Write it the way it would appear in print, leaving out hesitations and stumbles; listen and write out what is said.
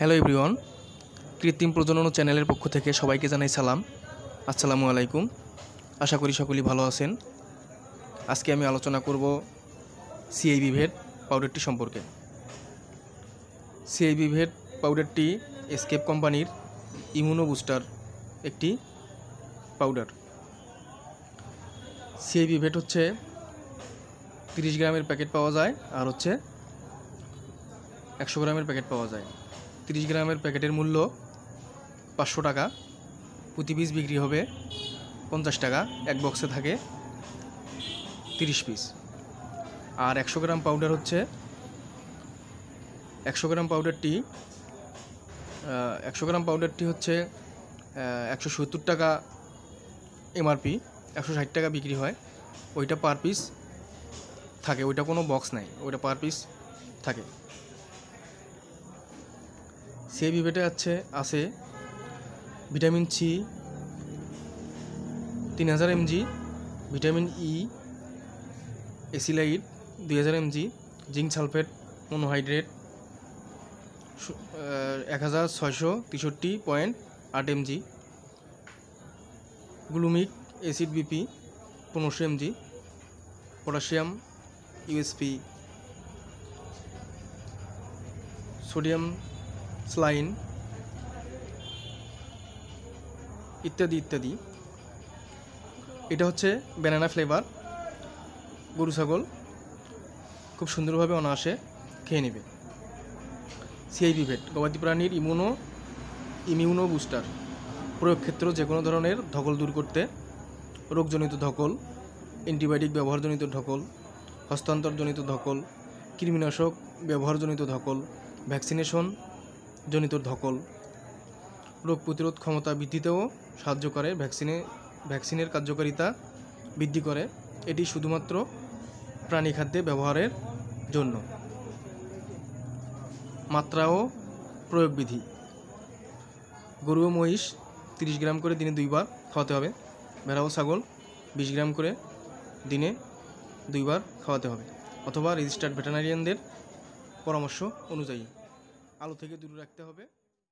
Hello everyone, কৃত্রিম প্রজনন চ্যানেলের পক্ষ থেকে সবাইকে জানাই সালাম। আসসালামু আলাইকুম। আশা করি সকলেই ভালো আছেন। আজকে আমি আলোচনা করব সিআইবি ভেট পাউডারটি সম্পর্কে। সিআইবি ভেট পাউডারটি এসকেপ কোম্পানির ইমিউনো বুস্টার একটি পাউডার। সিআইবি ভেট হচ্ছে 30 গ্রামের প্যাকেট পাওয়া যায়, আর হচ্ছে 100 গ্রামের প্যাকেট পাওয়া যায়। 30 গ্রামের প্যাকেটের মূল্য 500 টাকা, প্রতি পিস বিক্রি হবে 50 টাকা। এক বক্সে থাকে 30 পিস। আর 100 গ্রাম পাউডার হচ্ছে 100 গ্রাম পাউডারটি হচ্ছে 170 টাকা এমআরপি, 160 টাকা বিক্রি হয়। ওইটা পার পিস থাকে, ওইটা কোনো বক্স নাই, ওইটা পার পিস থাকে। সিআইবি ভেটে আছে vitamin C 3000 mg, vitamin E acetate 2000 mg, zinc sulphate monohydrate 1663.8 mg, গ্লুমিক acid BP 1500 mg, potassium USP, sodium saline ইত্যাদি ইত্যাদি। এটা হচ্ছে ব্যানানা ফ্লেভার। গরু ছাগল খুব সুন্দরভাবে অনায়াসে খেয়ে নেবে। সিআইবি ভেট গবাদি প্রাণীর ইমিউনো বুস্টার। প্রয়োগ ক্ষেত্র যে কোনো ধরনের ধকল দূর করতে, রোগজনিত ধকল, অ্যান্টিবায়োটিক ব্যবহারজনিত ধকল, হস্তান্তরজনিত ধকল, কৃমিনাশক ব্যবহারজনিত ধকল, ভ্যাকসিনেশন জনিত ধকল, রোগ প্রতিরোধ ক্ষমতা বৃদ্ধিতেও সাহায্য করে। ভ্যাকসিনের কার্যকারিতা বৃদ্ধি করে। এটি শুধুমাত্র প্রাণী খাদ্যে ব্যবহারের জন্য। মাত্রা ও প্রয়োগ বিধি: গরু ও মহিষ 30 গ্রাম করে দিনে 2 বার খাওয়াতে হবে। ভেড়া ও ছাগল 20 গ্রাম করে দিনে 2 বার খাওয়াতে হবে, অথবা রেজিস্টার্ড ভেটেরিনারিয়ানদের পরামর্শ অনুযায়ী। আলো থেকে দূরে রাখতে হবে।